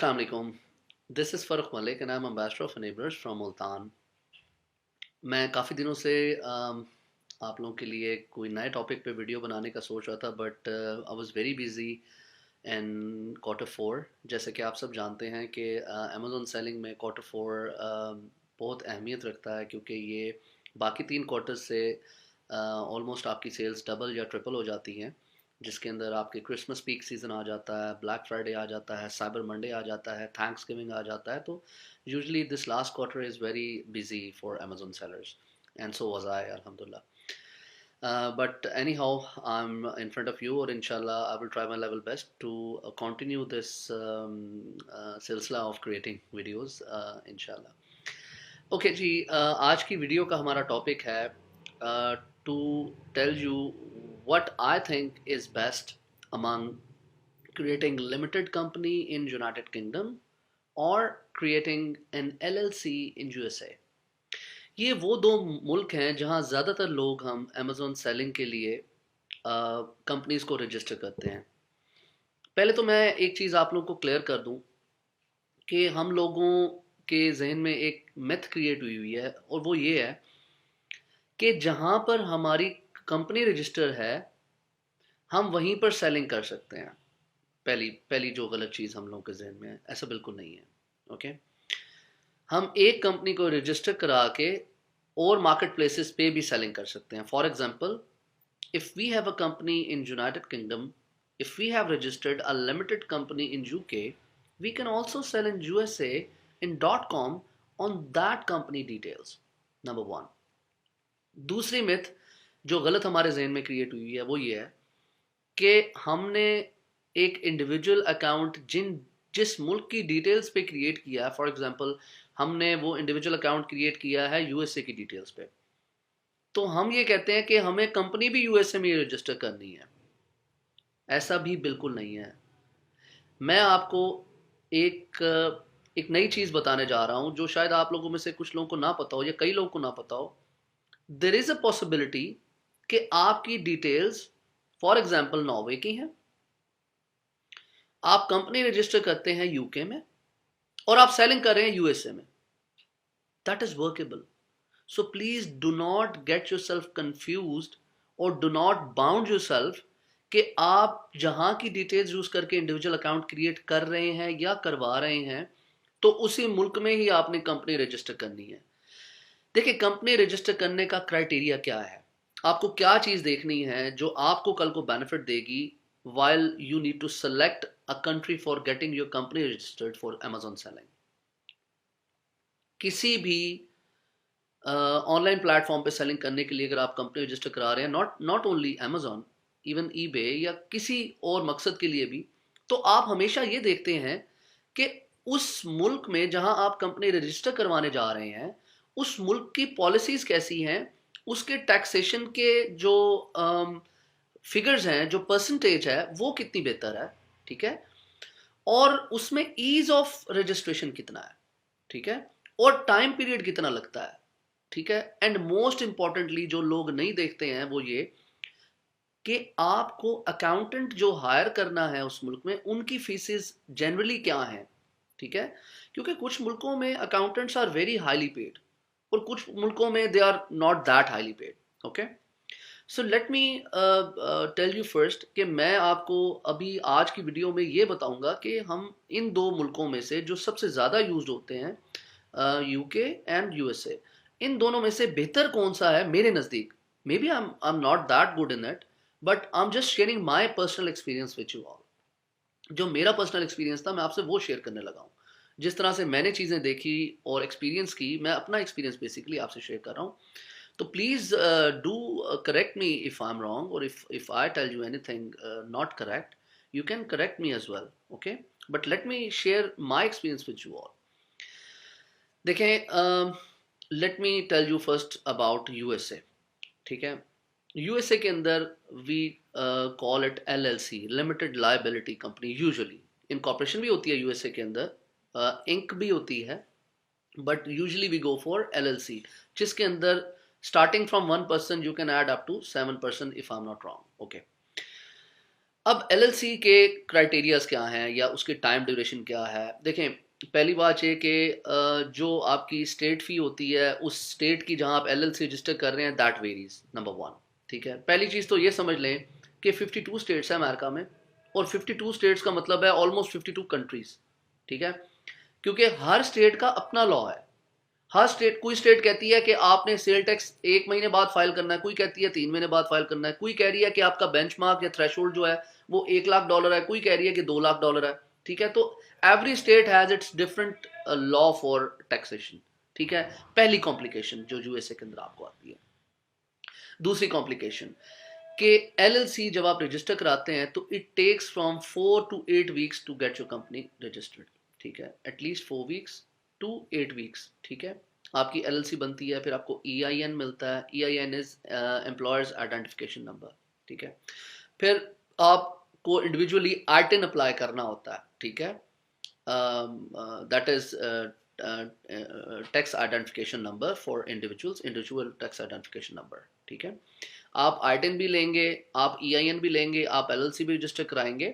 Assalamu alaikum. This is Farooq Malik and I'm ambassador of Enablers from Multan. मैं काफ़ी दिनों से आप लोगों के लिए कोई नए टॉपिक पे वीडियो बनाने का सोच रहा था but I was very busy in quarter 4। जैसे कि आप सब जानते हैं कि अमेज़ॉन सेलिंग में क्वार्टर 4 बहुत अहमियत रखता है क्योंकि ये बाकी 3 क्वार्टर्स से ऑलमोस्ट आपकी सेल्स डबल या ट्रिपल हो जाती हैं, जिसके अंदर आपके क्रिसमस पीक सीज़न आ जाता है, ब्लैक फ्राइडे आ जाता है, साइबर मंडे आ जाता है, थैंक्स गिविंग आ जाता है। तो usually this last quarter is very busy for Amazon sellers, and so was I, alhamdulillah. But anyhow, I'm in front of you, or inshallah I will try my level best to continue this silsila of creating videos, inshallah. Okay जी, आज की video का हमारा topic है to tell you what I think is best among creating limited company in United Kingdom or creating an LLC in USA। ये वो दो मुल्क हैं जहाँ ज़्यादातर लोग हम Amazon सेलिंग के लिए कंपनीज को रजिस्टर करते हैं। पहले तो मैं एक चीज़ आप लोगों को क्लियर कर दूं कि हम लोगों के जहन में एक मिथ क्रिएट हुई है, और वो ये है कि जहाँ पर हमारी कंपनी रजिस्टर है हम वहीं पर सेलिंग कर सकते हैं। पहली पहली जो गलत चीज़ हम लोगों के जहन में है, ऐसा बिल्कुल नहीं है। ओके, हम एक कंपनी को रजिस्टर करा के और मार्केट प्लेसेस पे भी सेलिंग कर सकते हैं। For example, if we have a company in United Kingdom, if we have registered a limited company in UK, we can also sell in USA in .com on that company details. Number 1। दूसरी myth जो गलत हमारे जहन में create हुई है वो ये है कि हमने एक इंडिविजुअल अकाउंट जिस मुल्क की डिटेल्स पे क्रिएट किया है, फॉर एग्जांपल हमने वो इंडिविजुअल अकाउंट क्रिएट किया है यूएसए की डिटेल्स पे, तो हम ये कहते हैं कि हमें कंपनी भी यूएसए में रजिस्टर करनी है। ऐसा भी बिल्कुल नहीं है। मैं आपको एक एक नई चीज़ बताने जा रहा हूं जो शायद आप लोगों में से कुछ लोगों को ना पता हो या कई लोगों को ना पता हो। देयर इज़ अ पॉसिबिलिटी कि आपकी डिटेल्स फॉर एग्जांपल नॉर्वे की हैं, आप कंपनी रजिस्टर करते हैं यूके में और आप सेलिंग कर रहे हैं यूएसए में। That is workable. So please do not get yourself confused और डू नॉट बाउंड योरसेल्फ कि आप जहां की डिटेल्स यूज करके इंडिविजुअल अकाउंट क्रिएट कर रहे हैं या करवा रहे हैं तो उसी मुल्क में ही आपने कंपनी रजिस्टर करनी है। देखिए, कंपनी रजिस्टर करने का क्राइटेरिया क्या है, आपको क्या चीज देखनी है जो आपको कल को बेनिफिट देगी while you need to select a country for getting your company registered for Amazon selling। किसी भी ऑनलाइन प्लेटफॉर्म पे सेलिंग करने के लिए अगर आप कंपनी रजिस्टर करा रहे हैं, not only Amazon, even eBay या किसी और मकसद के लिए भी, तो आप हमेशा ये देखते हैं कि उस मुल्क में जहां आप कंपनी रजिस्टर करवाने जा रहे हैं उस मुल्क की पॉलिसीज कैसी हैं, उसके टैक्सेशन के जो फिगर्स हैं, जो परसेंटेज है वो कितनी बेहतर है, ठीक है, और उसमें ईज ऑफ रजिस्ट्रेशन कितना है, ठीक है, और टाइम पीरियड कितना लगता है, ठीक है। एंड मोस्ट इंपॉर्टेंटली जो लोग नहीं देखते हैं वो ये कि आपको अकाउंटेंट जो हायर करना है उस मुल्क में उनकी फीसेस जनरली क्या हैं, ठीक है, क्योंकि कुछ मुल्कों में accountants are very highly paid और कुछ मुल्कों में they are not that highly paid. Okay, so let me tell you first कि मैं आपको अभी आज की वीडियो में ये बताऊंगा कि हम इन दो मुल्कों में से जो सबसे ज़्यादा यूज होते हैं यूके एंड यूएसए, इन दोनों में से बेहतर कौन सा है मेरे नज़दीक। Maybe I am not that good in it, but I am just sharing my personal experience with you all. जो मेरा पर्सनल एक्सपीरियंस था मैं आपसे वो शेयर करने लगा हूँ। जिस तरह से मैंने चीज़ें देखी और एक्सपीरियंस की, मैं अपना एक्सपीरियंस बेसिकली आपसे शेयर कर रहा हूँ। तो please do correct me if I'm wrong, or if I tell you anything not correct, you can correct me as well, okay? But let me share my experience with you all। देखें, let me tell you first about USA, ठीक है। USA के अंदर we call it LLC, Limited Liability Company। Usually incorporation भी होती है USA के अंदर, इंक भी होती है, but usually we go for LLC, जिसके अंदर starting from 1 person you can add up to 7 person if I'm not wrong, okay। اب LLC کے کرائٹیریاز کیا ہیں یا اس کی ٹائم ڈیوریشن کیا ہے؟ دیکھیں پہلی بات یہ کہ جو آپ کی اسٹیٹ فی ہوتی ہے اس اسٹیٹ کی جہاں آپ LLC رجسٹر کر رہے ہیں دیٹ ویریز، نمبر ون. ٹھیک ہے، پہلی چیز تو یہ سمجھ لیں کہ 52 اسٹیٹس ہیں امریکہ میں، اور 52 اسٹیٹس کا مطلب ہے آلموسٹ 52 کنٹریز. ٹھیک ہے، کیونکہ ہر اسٹیٹ کا اپنا لا ہے. ہر اسٹیٹ، کوئی اسٹیٹ کہتی ہے کہ آپ نے سیل ٹیکس 1 مہینے بعد فائل کرنا ہے، کوئی کہتی ہے 3 مہینے بعد فائل کرنا ہے، کوئی کہہ رہی ہے کہ آپ کا بینچ مارک یا تھریش ہولڈ جو ہے وہ $1 لاکھ ہے، کوئی کہہ رہی ہے کہ $2 لاکھ ہے. ٹھیک ہے، تو every state has its different law for taxation. ٹھیک ہے، پہلی کمپلیکیشن جو USA کے اندر آپ کو آتی ہے. دوسری کمپلیکیشن کہ LLC جب آپ رجسٹر کراتے ہیں تو it takes from 4 to 8 weeks to get your company registered. ٹھیک ہے، at least 4 weeks to 8 weeks. ٹھیک ہے، آپ کی LLC بنتی ہے، پھر آپ کو EIN ملتا ہے. EIN از امپلائرز آئیڈینٹیفکیشن نمبر. ٹھیک ہے، پھر آپ کو انڈیویجولی ITIN اپلائی کرنا ہوتا ہے. ٹھیک ہے، that is tax identification number for individuals, individual tax identification number. ٹھیک ہے، آپ ITIN بھی لیں گے، آپ EIN بھی لیں گے، آپ LLC بھی رجسٹر کرائیں گے،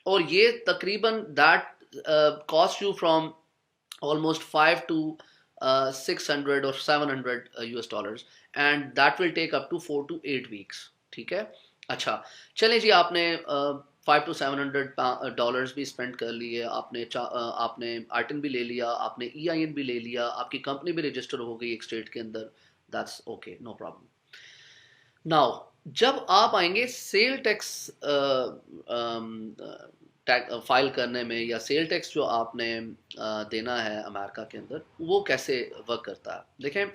اور یہ تقریباً that cost you from almost 5 to 600 or 700 US dollars, and that will take up to 4 to 8 weeks. ٹھیک ہے، اچھا چلیں جی، آپ نے 5 to 700 ڈالرز بھی اسپینڈ کر لیے، آپ نے ITIN بھی لے لیا، آپ نے EIN بھی لے لیا، آپ کی کمپنی بھی رجسٹر ہو گئی ایک اسٹیٹ کے اندر. That's okay, no problem. Now جب آپ آئیں گے سیل ٹیکس فائل کرنے میں، یا سیل ٹیکس جو آپ نے دینا ہے امریکہ کے اندر، وہ کیسے ورک کرتا ہے؟ دیکھیں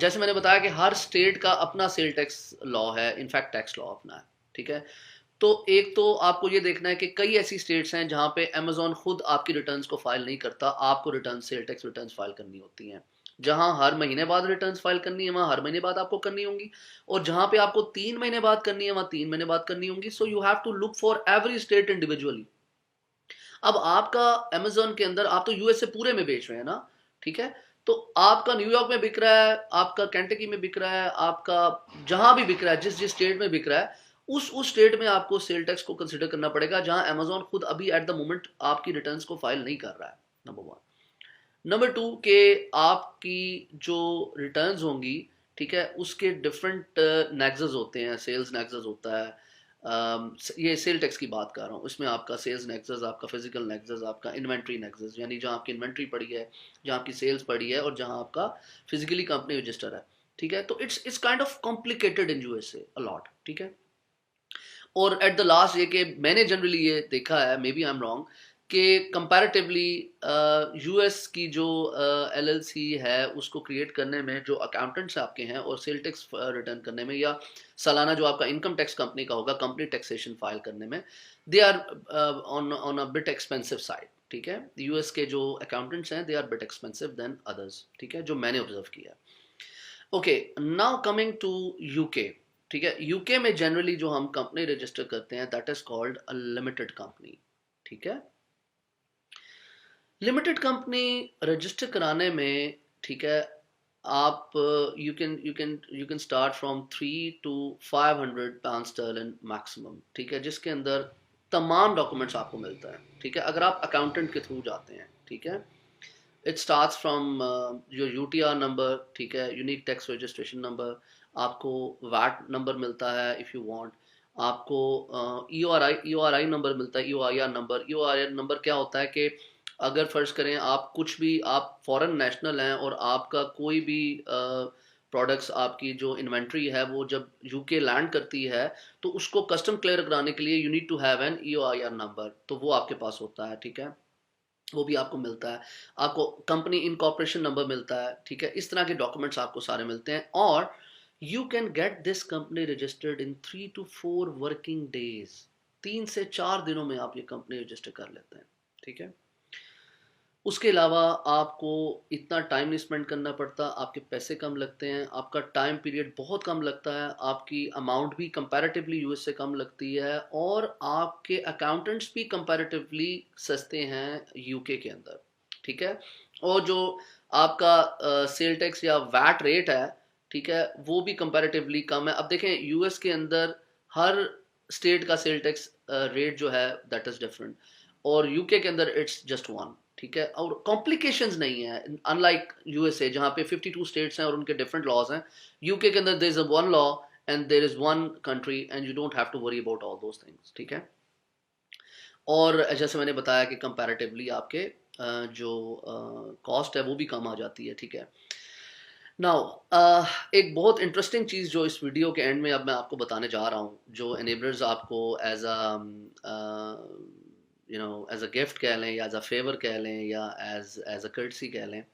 جیسے میں نے بتایا کہ ہر اسٹیٹ کا اپنا سیل ٹیکس لا ہے، انفیکٹ ٹیکس لا اپنا ہے. ٹھیک ہے، تو ایک تو آپ کو یہ دیکھنا ہے کہ کئی ایسی اسٹیٹس ہیں جہاں پہ Amazon خود آپ کی ریٹرنز کو فائل نہیں کرتا، آپ کو return sale tax returns file کرنی ہوتی ہیں. جہاں ہر مہینے بعد ریٹرنز فائل کرنی ہے وہاں ہر مہینے بعد آپ کو کرنی ہوں گی، اور جہاں پہ آپ کو 3 مہینے بعد کرنی ہے وہاں 3 مہینے بعد کرنی ہوں گی. So you have to look for every state individually. اب آپ کا Amazon کے اندر آپ تو USA پورے میں بیچ رہے ہیں نا. ٹھیک ہے، تو آپ کا نیو یارک میں بک رہا ہے، آپ کا کینٹکی میں بک رہا ہے، آپ کا جہاں بھی بک رہا ہے، جس اسٹیٹ میں بک رہا ہے، اس اسٹیٹ میں آپ کو سیل ٹیکس کو کنسیڈر کرنا پڑے گا، جہاں Amazon خود ابھی ایٹ دا مومنٹ آپ کی ریٹرنز کو فائل نہیں کر رہا ہے. Number one. نمبر ٹو کہ آپ کی جو ریٹرنز ہوں گی، ٹھیک ہے، اس کے ڈفرینٹ نیگزز ہوتے ہیں. سیلز نیگزز ہوتا ہے، یہ سیل ٹیکس کی بات کر رہا ہوں، اس میں آپ کا سیلز نیگزز، آپ کا فزیکل نیگزز، آپ کا انوینٹری نیگزز، یعنی جہاں آپ کی انوینٹری پڑی ہے، جہاں آپ کی سیلز پڑی ہے، اور جہاں آپ کا فزیکلی کمپنی رجسٹر ہے. ٹھیک ہے، تو it's kind of complicated in USA a lot. ٹھیک ہے، اور ایٹ دا لاسٹ یہ کہ میں نے جنرلی یہ دیکھا ہے، maybe I am wrong, کہ کمپیریٹیولی US کی جو LLC ہے اس کو کریٹ کرنے میں جو اکاؤنٹنٹس آپ کے ہیں، اور سیل ٹیکس ریٹرن کرنے میں، یا سالانہ جو آپ کا انکم ٹیکس کمپنی کا ہوگا کمپنی ٹیکسیشن فائل کرنے میں، they are on a bit expensive side. ٹھیک ہے، US کے جو اکاؤنٹنٹس ہیں they are bit expensive than others. ٹھیک ہے، جو میں نے آبزرو کیا. Okay, now coming to UK. ٹھیک ہے، UK میں جنرلی جو ہم کمپنی رجسٹر کرتے ہیں that is called a limited company. ٹھیک ہے، لمیٹڈ کمپنی رجسٹر کرانے میں، ٹھیک ہے، آپ you can start from 3 to 500 pound sterling maximum. ٹھیک ہے، جس کے اندر تمام ڈاکومنٹس آپ کو ملتا ہے. ٹھیک ہے، اگر آپ اکاؤنٹنٹ کے تھرو جاتے ہیں. ٹھیک ہے، it starts from your UTR number. ٹھیک ہے، یونیک ٹیکس رجسٹریشن نمبر، آپ کو ویٹ نمبر ملتا ہے اف یو وانٹ، آپ کو EORI نمبر ملتا ہے، EOIR نمبر. EOIR نمبر کیا ہوتا ہے کہ اگر فرض کریں آپ کچھ بھی، آپ فورن نیشنل ہیں اور آپ کا کوئی بھی پروڈکٹس، آپ کی جو انوینٹری ہے وہ جب UK لینڈ کرتی ہے تو اس کو کسٹم کلیئر کرانے کے لیے you need to have an EOIR number, تو وہ آپ کے پاس ہوتا ہے. ٹھیک ہے، وہ بھی آپ کو ملتا ہے. آپ کو کمپنی انکارپوریشن نمبر ملتا ہے. ٹھیک ہے، اس طرح کے ڈاکومنٹس آپ کو سارے ملتے ہیں، اور you can get this company registered in 3 to 4 working days. 3 سے 4 دنوں میں آپ یہ کمپنی رجسٹر کر لیتے ہیں. ٹھیک ہے، اس کے علاوہ آپ کو اتنا ٹائم نہیں اسپینڈ کرنا پڑتا، آپ کے پیسے کم لگتے ہیں، آپ کا ٹائم پیریڈ بہت کم لگتا ہے، آپ کی اماؤنٹ بھی کمپیریٹیولی US سے کم لگتی ہے، اور آپ کے اکاؤنٹنٹس بھی کمپیریٹیولی سستے ہیں UK کے اندر. ٹھیک ہے، اور جو آپ کا سیل ٹیکس یا ویٹ ریٹ ہے، ٹھیک ہے، وہ بھی کمپیریٹیولی کم ہے. اب دیکھیں US کے اندر ہر स्टेट का सेल टैक्स रेट जो है दैट इज़ डिफरेंट, और यूके के अंदर इट्स जस्ट वन, ठीक है। और कॉम्प्लिकेशंस नहीं है, अनलाइक यूएसए जहाँ पे 52 स्टेट्स हैं और उनके डिफरेंट लॉज हैं। यूके के अंदर there is a one law and there is one country and you don't have to worry about all those things, ठीक है। और जैसे मैंने बताया कि कंपैरेटिवली आपके जो कॉस्ट है वो भी कम आ जाती है, ठीक है। नाउ एक बहुत इंटरेस्टिंग चीज़ जो इस वीडियो के एंड में अब मैं आपको बताने जा रहा हूँ, जो एनेबलर्स आपको एज एज अ गिफ्ट कह लें या एज अ फेवर कह लें या एज अ कर्टसी कह लें,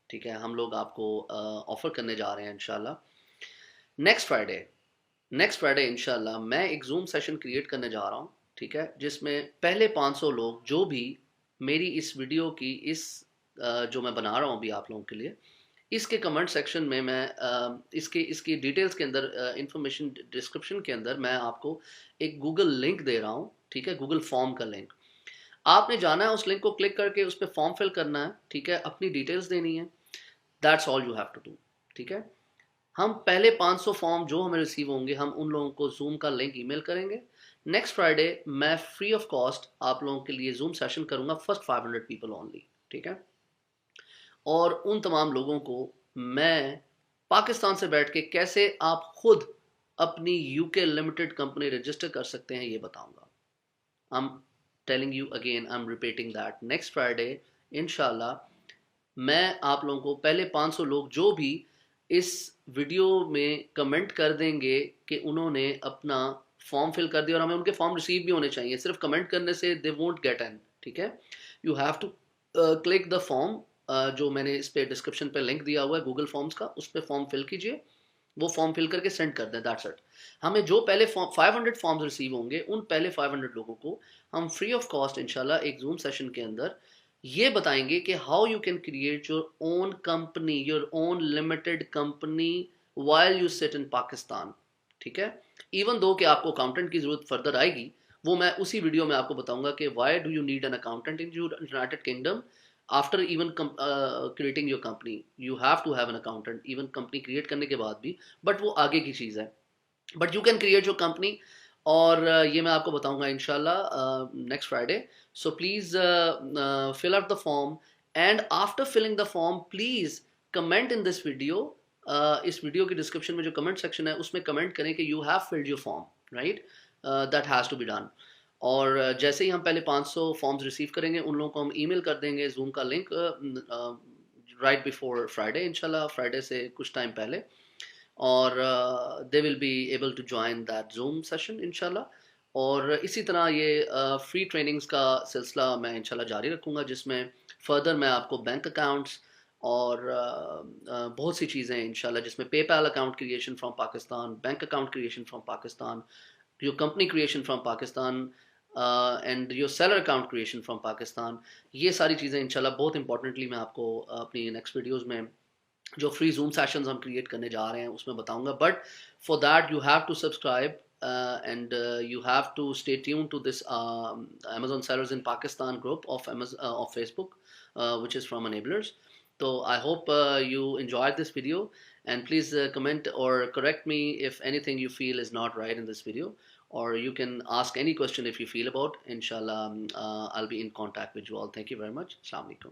ठीक है, हम लोग आपको ऑफ़र करने जा रहे हैं इंशाल्लाह नेक्स्ट फ्राइडे इंशाल्लाह। मैं एक जूम सेशन क्रिएट करने जा रहा हूँ, ठीक है, जिसमें पहले 500 लोग जो भी मेरी इस वीडियो की जो मैं बना रहा हूँ अभी आप लोगों के लिए, इसके कमेंट सेक्शन में मैं इसकी डिटेल्स के अंदर इंफॉर्मेशन डिस्क्रिप्शन के अंदर मैं आपको एक गूगल लिंक दे रहा हूँ, ठीक है, गूगल फॉर्म का लिंक। आपने जाना है उस लिंक को क्लिक करके उस पर फॉर्म फिल करना है, ठीक है, अपनी डिटेल्स देनी है, that's all you have to do, ठीक है। हम पहले 500 फॉर्म जो हमें रिसीव होंगे हम उन लोगों को जूम का लिंक ईमेल करेंगे। नेक्स्ट फ्राइडे मैं फ्री ऑफ कॉस्ट आप लोगों के लिए जूम सेशन करूंगा, फर्स्ट 500 पीपल ओनली, ठीक है। और उन तमाम लोगों को मैं पाकिस्तान से बैठ के कैसे आप खुद अपनी यूके लिमिटेड कंपनी रजिस्टर कर सकते हैं ये बताऊंगा। I am telling you again, I am repeating that, next Friday इंशाल्लाह मैं आप लोगों को पहले 500 लोग जो भी इस वीडियो में कमेंट कर देंगे कि उन्होंने अपना फॉर्म फिल कर दिया, और हमें उनके फॉर्म रिसीव भी होने चाहिए, सिर्फ कमेंट करने से दे वोंट गेट एन, ठीक है। You have to click the form, जो मैंने इस पे डिस्क्रिप्शन पे लिंक दिया हुआ है गूगल फॉर्म्स का, उस पर फॉर्म फिल कीजिए, वो फॉर्म फिल करके सेंड कर दें, दैट्स इट। हमें जो पहले 500 फॉर्म्स रिसीव होंगे उन पहले 500 लोगों को हम फ्री ऑफ कॉस्ट इंशाल्लाह एक जूम सेशन के अंदर ये बताएंगे कि how you can create your own company, your own limited company while you sit in Pakistan, ठीक है। इवन दो कि आपको अकाउंटेंट की जरूरत फर्दर आएगी, वो मैं उसी वीडियो में आपको बताऊंगा कि why do you need an accountant in United Kingdom after even creating your company, you have to have an accountant even company create करने के बाद भी, बट वो आगे की चीज़ है, but you can create your company. और ये मैं आपको बताऊंगा इंशाल्लाह next Friday. So please fill out the form, and after filling the form please comment in this video. इस वीडियो के डिस्क्रिप्शन में जो कमेंट सेक्शन है उसमें कमेंट करें कि you have filled your form, right, that has to be done. और जैसे ही हम पहले 500 फॉर्म्स रिसीव करेंगे उन लोगों को हम ईमेल कर देंगे जूम का लिंक राइट बिफोर फ्राइडे, इंशाल्लाह फ्राइडे से कुछ टाइम पहले, और they will be able to join that Zoom session इंशाल्लाह। और इसी तरह ये फ्री ट्रेनिंग्स का सिलसिला मैं इंशाल्लाह जारी रखूँगा, जिसमें फर्दर मैं आपको बैंक अकाउंट्स और बहुत सी चीज़ें इंशाल्लाह, जिसमें PayPal account creation from Pakistan, bank account creation from Pakistan, your company creation from Pakistan and your seller account creation from Pakistan, ये सारी चीज़ें इंशाल्लाह बहुत इंपॉर्टेंटली मैं आपको अपनी नेक्स्ट वीडियोज़ में जो फ्री जूम सेशंस हम क्रिएट करने जा रहे हैं उसमें बताऊंगा। But for that you have to subscribe and you have to stay tune to this Amazon sellers in Pakistan group of Facebook, which is from Enablers. So I hope you enjoyed this video, and please comment or correct me if anything you feel is not right in this video, or you can ask any question if you feel about. Inshallah, I'll be in contact with you all. Thank you very much. Assalamu alaikum.